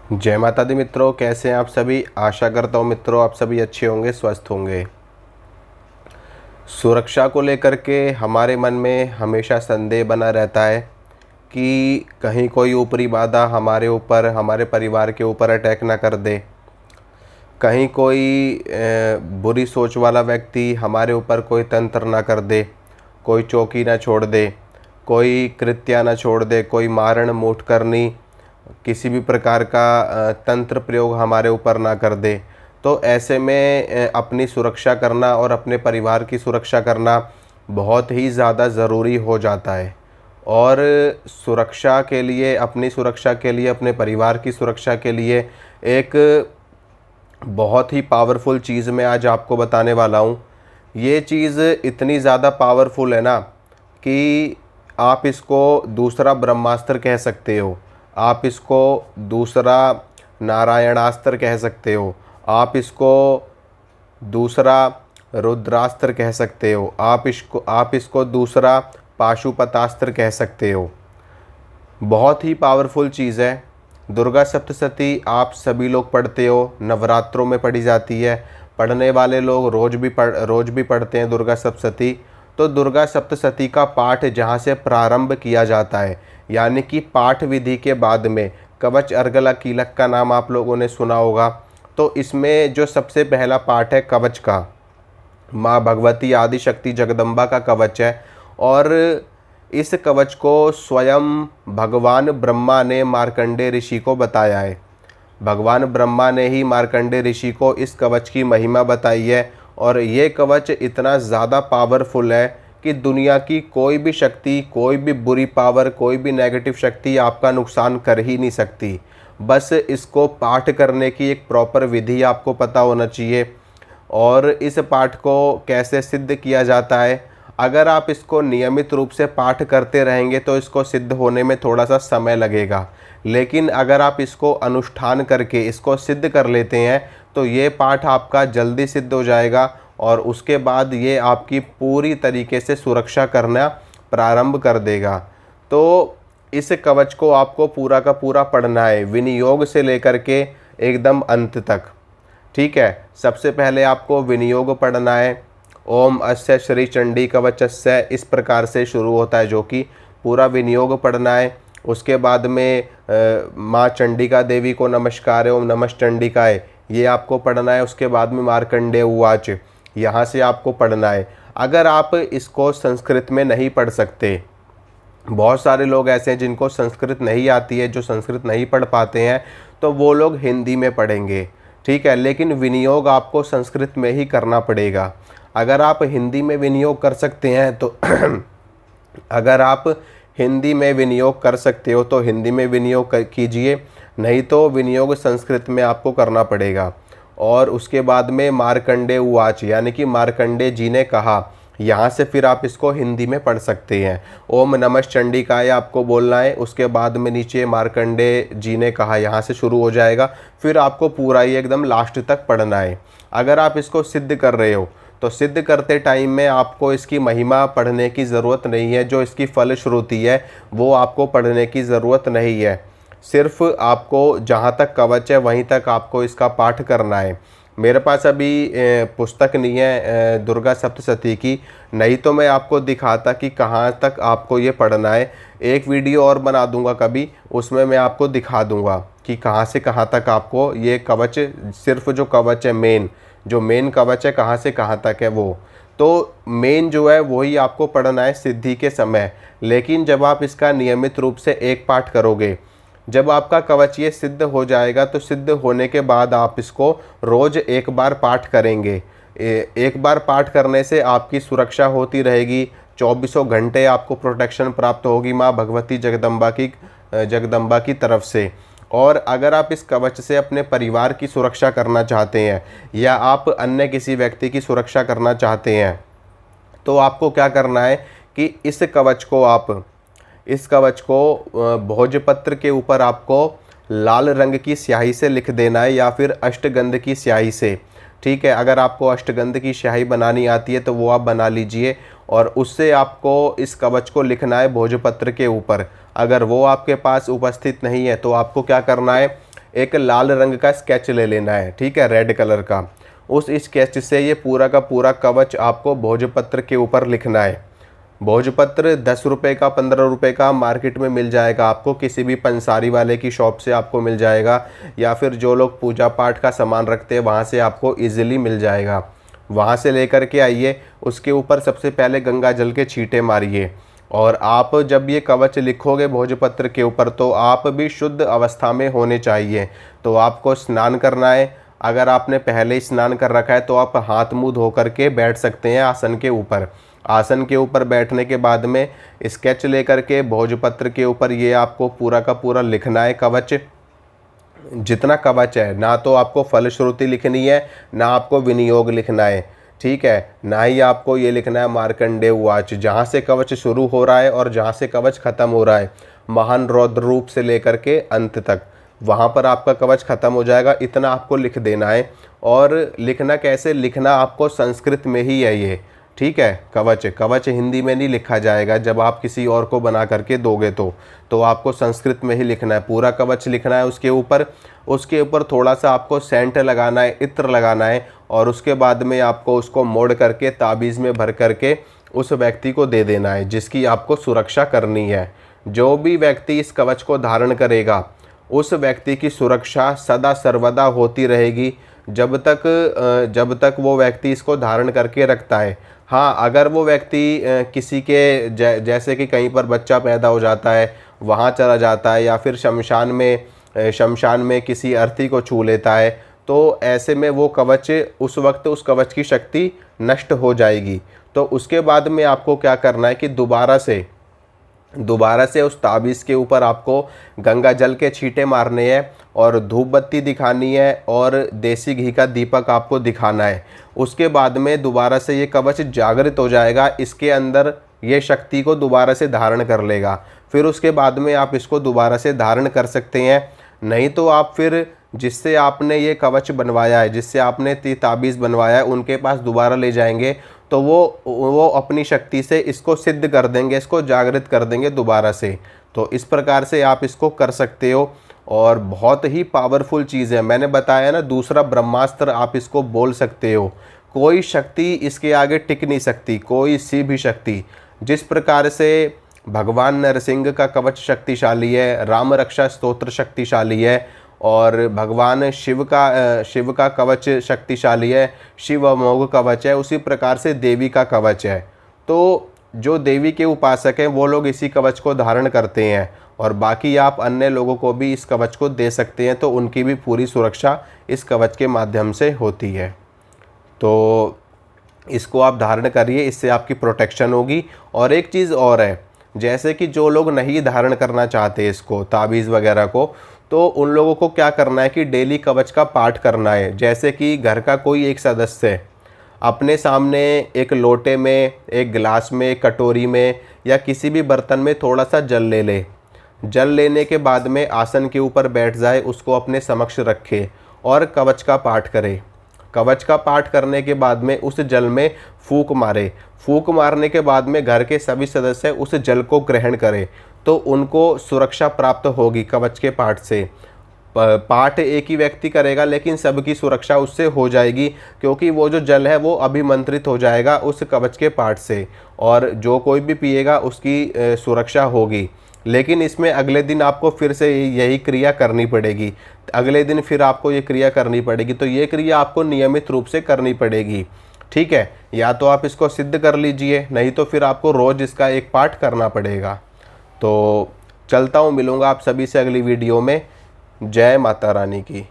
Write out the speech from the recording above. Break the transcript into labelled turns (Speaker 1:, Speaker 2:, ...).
Speaker 1: जय माता दी मित्रों, कैसे हैं आप सभी। आशा करता हूँ मित्रों आप सभी अच्छे होंगे, स्वस्थ होंगे। सुरक्षा को लेकर के हमारे मन में हमेशा संदेह बना रहता है कि कहीं कोई ऊपरी बाधा हमारे ऊपर, हमारे परिवार के ऊपर अटैक ना कर दे। कहीं कोई बुरी सोच वाला व्यक्ति हमारे ऊपर कोई तंत्र ना कर दे, कोई चौकी ना छोड़ दे, कोई कृत्या ना छोड़ दे, कोई मारण मूठ करनी, किसी भी प्रकार का तंत्र प्रयोग हमारे ऊपर ना कर दे। तो ऐसे में अपनी सुरक्षा करना और अपने परिवार की सुरक्षा करना बहुत ही ज़्यादा ज़रूरी हो जाता है। और सुरक्षा के लिए, अपनी सुरक्षा के लिए, अपने परिवार की सुरक्षा के लिए एक बहुत ही पावरफुल चीज़ मैं आज आपको बताने वाला हूँ। ये चीज़ इतनी ज़्यादा पावरफुल है ना कि आप इसको दूसरा ब्रह्मास्त्र कह सकते हो, आप इसको दूसरा नारायणास्त्र कह सकते हो, आप इसको दूसरा रुद्रास्त्र कह सकते हो, आप इसको दूसरा पाशुपतास्त्र कह सकते हो। बहुत ही पावरफुल चीज़ है। दुर्गा सप्तशती आप सभी लोग पढ़ते हो, नवरात्रों में पढ़ी जाती है। पढ़ने वाले लोग रोज़ भी पढ़ते हैं दुर्गा सप्तशती। तो दुर्गा सप्तशती का पाठ जहाँ से प्रारंभ किया जाता है, यानी कि पाठ विधि के बाद में कवच अर्गला कीलक का नाम आप लोगों ने सुना होगा। तो इसमें जो सबसे पहला पाठ है कवच का, माँ भगवती आदि शक्ति जगदम्बा का कवच है। और इस कवच को स्वयं भगवान ब्रह्मा ने मार्कंडेय ऋषि को बताया है। भगवान ब्रह्मा ने ही मार्कंडेय ऋषि को इस कवच की महिमा बताई है। और ये कवच इतना ज़्यादा पावरफुल है कि दुनिया की कोई भी शक्ति, कोई भी बुरी पावर, कोई भी नेगेटिव शक्ति आपका नुकसान कर ही नहीं सकती। बस इसको पाठ करने की एक प्रॉपर विधि आपको पता होना चाहिए। और इस पाठ को कैसे सिद्ध किया जाता है, अगर आप इसको नियमित रूप से पाठ करते रहेंगे तो इसको सिद्ध होने में थोड़ा सा समय लगेगा। लेकिन अगर आप इसको अनुष्ठान करके इसको सिद्ध कर लेते हैं तो ये पाठ आपका जल्दी सिद्ध हो जाएगा। और उसके बाद ये आपकी पूरी तरीके से सुरक्षा करना प्रारंभ कर देगा। तो इस कवच को आपको पूरा का पूरा पढ़ना है, विनियोग से लेकर के एकदम अंत तक। ठीक है, सबसे पहले आपको विनियोग पढ़ना है। ओम अस्य श्री चंडी कवचस्य, इस प्रकार से शुरू होता है, जो कि पूरा विनियोग पढ़ना है। उसके बाद में माँ चंडिका देवी को नमस्कार, ओम नमः चंडिकाय, ये आपको पढ़ना है। उसके बाद में मार्कंडेय उवाच, यहाँ से आपको पढ़ना है। अगर आप इसको संस्कृत में नहीं पढ़ सकते, बहुत सारे लोग ऐसे हैं जिनको संस्कृत नहीं आती है, जो संस्कृत नहीं पढ़ पाते हैं, तो वो लोग हिंदी में पढ़ेंगे। ठीक है, लेकिन विनियोग आपको संस्कृत में ही करना पड़ेगा। अगर आप हिंदी में विनियोग कर सकते हैं तो अगर आप हिंदी में विनियोग कर सकते हो तो हिंदी में विनियोग कीजिए, नहीं तो विनियोग संस्कृत में आपको करना पड़ेगा। और उसके बाद में मार्कंडेय उवाच, यानी कि मार्कंडेय जी ने कहा, यहाँ से फिर आप इसको हिंदी में पढ़ सकते हैं। ओम नमः चंडिकाय आपको बोलना है। उसके बाद में नीचे मार्कंडेय जी ने कहा, यहाँ से शुरू हो जाएगा। फिर आपको पूरा ही एकदम लास्ट तक पढ़ना है। अगर आप इसको सिद्ध कर रहे हो तो सिद्ध करते टाइम में आपको इसकी महिमा पढ़ने की ज़रूरत नहीं है, जो इसकी फलश्रुति है वो आपको पढ़ने की ज़रूरत नहीं है। सिर्फ आपको जहाँ तक कवच है वहीं तक आपको इसका पाठ करना है। मेरे पास अभी पुस्तक नहीं है दुर्गा सप्तशती की, नहीं तो मैं आपको दिखाता कि कहाँ तक आपको ये पढ़ना है। एक वीडियो और बना दूंगा कभी, उसमें मैं आपको दिखा दूंगा कि कहाँ से कहाँ तक आपको ये कवच, सिर्फ जो कवच है जो मेन कवच है कहाँ से कहाँ तक है वो, तो मेन जो है वही आपको पढ़ना है सिद्धि के समय। लेकिन जब आप इसका नियमित रूप से एक पाठ करोगे, जब आपका कवच ये सिद्ध हो जाएगा, तो सिद्ध होने के बाद आप इसको रोज़ एक बार पाठ करेंगे। एक बार पाठ करने से आपकी सुरक्षा होती रहेगी, चौबीसों घंटे आपको प्रोटेक्शन प्राप्त होगी माँ भगवती जगदम्बा की तरफ से। और अगर आप इस कवच से अपने परिवार की सुरक्षा करना चाहते हैं या आप अन्य किसी व्यक्ति की सुरक्षा करना चाहते हैं, तो आपको क्या करना है कि इस कवच को भोजपत्र के ऊपर आपको लाल रंग की स्याही से लिख देना है या फिर अष्टगंध की स्याही से। ठीक है, अगर आपको अष्टगंध की स्याही बनानी आती है तो वो आप बना लीजिए और उससे आपको इस कवच को लिखना है भोजपत्र के ऊपर। अगर वो आपके पास उपस्थित नहीं है तो आपको क्या करना है, एक लाल रंग का स्केच ले लेना है, ठीक है, रेड कलर का। उस स्केच से ये पूरा का पूरा कवच आपको भोजपत्र के ऊपर लिखना है। भोजपत्र 10 रुपये का, 15 रुपये का मार्केट में मिल जाएगा आपको, किसी भी पंसारी वाले की शॉप से आपको मिल जाएगा, या फिर जो लोग पूजा पाठ का सामान रखते हैं वहाँ से आपको ईजिली मिल जाएगा। वहाँ से लेकर के आइए, उसके ऊपर सबसे पहले गंगा जल के छींटे मारिए, और आप जब ये कवच लिखोगे भोजपत्र के ऊपर तो आप भी शुद्ध अवस्था में होने चाहिए। तो आपको स्नान करना है। अगर आपने पहले ही स्नान कर रखा है तो आप हाथ मुँह धो करके बैठ सकते हैं आसन के ऊपर। आसन के ऊपर बैठने के बाद में स्केच लेकर के भोजपत्र के ऊपर ये आपको पूरा का पूरा लिखना है कवच, जितना कवच है। ना तो आपको फलश्रुति लिखनी है, ना आपको विनियोग लिखना है, ठीक है, ना ही आपको ये लिखना है मार्कंडेय उवाच। जहाँ से कवच शुरू हो रहा है और जहाँ से कवच खत्म हो रहा है, महान रौद्र रूप से लेकर के अंत तक, वहाँ पर आपका कवच खत्म हो जाएगा। इतना आपको लिख देना है। और लिखना कैसे, लिखना आपको संस्कृत में ही है ये, ठीक है। कवच हिंदी में नहीं लिखा जाएगा। जब आप किसी और को बना करके दोगे तो आपको संस्कृत में ही लिखना है। पूरा कवच लिखना है उसके ऊपर थोड़ा सा आपको सेंट लगाना है, इत्र लगाना है, और उसके बाद में आपको उसको मोड़ करके ताबीज़ में भर करके उस व्यक्ति को दे देना है जिसकी आपको सुरक्षा करनी है। जो भी व्यक्ति इस कवच को धारण करेगा उस व्यक्ति की सुरक्षा सदा सर्वदा होती रहेगी जब तक वो व्यक्ति इसको धारण करके रखता है। हाँ, अगर वो व्यक्ति किसी के जैसे कि कहीं पर बच्चा पैदा हो जाता है, वहाँ चला जाता है, या फिर शमशान में किसी अर्थी को छू लेता है, तो ऐसे में वो कवच उस वक्त उस कवच की शक्ति नष्ट हो जाएगी। तो उसके बाद में आपको क्या करना है कि दोबारा से उस ताबीज़ के ऊपर आपको गंगा जल के छींटे मारने हैं, और धूप बत्ती दिखानी है, और देसी घी का दीपक आपको दिखाना है। उसके बाद में दोबारा से ये कवच जागृत हो जाएगा, इसके अंदर ये शक्ति को दोबारा से धारण कर लेगा। फिर उसके बाद में आप इसको दोबारा से धारण कर सकते हैं। नहीं तो आप फिर जिससे आपने ये कवच बनवाया है, जिससे आपने ताबीज़ बनवाया है, उनके पास दोबारा ले जाएंगे तो वो अपनी शक्ति से इसको सिद्ध कर देंगे, इसको जागृत कर देंगे दोबारा से। तो इस प्रकार से आप इसको कर सकते हो, और बहुत ही पावरफुल चीज़ है। मैंने बताया ना, दूसरा ब्रह्मास्त्र आप इसको बोल सकते हो। कोई शक्ति इसके आगे टिक नहीं सकती, कोई सी भी शक्ति। जिस प्रकार से भगवान नरसिंह का कवच शक्तिशाली है, राम रक्षा स्तोत्र शक्तिशाली है, और भगवान शिव का कवच शक्तिशाली है, शिव अमोघ कवच है, उसी प्रकार से देवी का कवच है। तो जो देवी के उपासक हैं वो लोग इसी कवच को धारण करते हैं, और बाकी आप अन्य लोगों को भी इस कवच को दे सकते हैं, तो उनकी भी पूरी सुरक्षा इस कवच के माध्यम से होती है। तो इसको आप धारण करिए, इससे आपकी प्रोटेक्शन होगी। और एक चीज़ और है, जैसे कि जो लोग नहीं धारण करना चाहते इसको, ताबीज़ वगैरह को, तो उन लोगों को क्या करना है कि डेली कवच का पाठ करना है। जैसे कि घर का कोई एक सदस्य है, अपने सामने एक लोटे में, एक गिलास में, एक कटोरी में, या किसी भी बर्तन में थोड़ा सा जल ले ले। जल लेने के बाद में आसन के ऊपर बैठ जाए, उसको अपने समक्ष रखे और कवच का पाठ करे। कवच का पाठ करने के बाद में उस जल में फूंक मारे। फूंक मारने के बाद में घर के सभी सदस्य उस जल को ग्रहण करें, तो उनको सुरक्षा प्राप्त होगी कवच के पाठ से। पाठ एक ही व्यक्ति करेगा लेकिन सबकी सुरक्षा उससे हो जाएगी, क्योंकि वो जो जल है वो अभिमंत्रित हो जाएगा उस कवच के पाठ से, और जो कोई भी पिएगा उसकी सुरक्षा होगी। लेकिन इसमें अगले दिन आपको फिर से यही क्रिया करनी पड़ेगी, अगले दिन फिर आपको ये क्रिया करनी पड़ेगी। तो ये क्रिया आपको नियमित रूप से करनी पड़ेगी, ठीक है। या तो आप इसको सिद्ध कर लीजिए, नहीं तो फिर आपको रोज़ इसका एक पाठ करना पड़ेगा। तो चलता हूँ, मिलूँगा आप सभी से अगली वीडियो में। जय माता रानी की।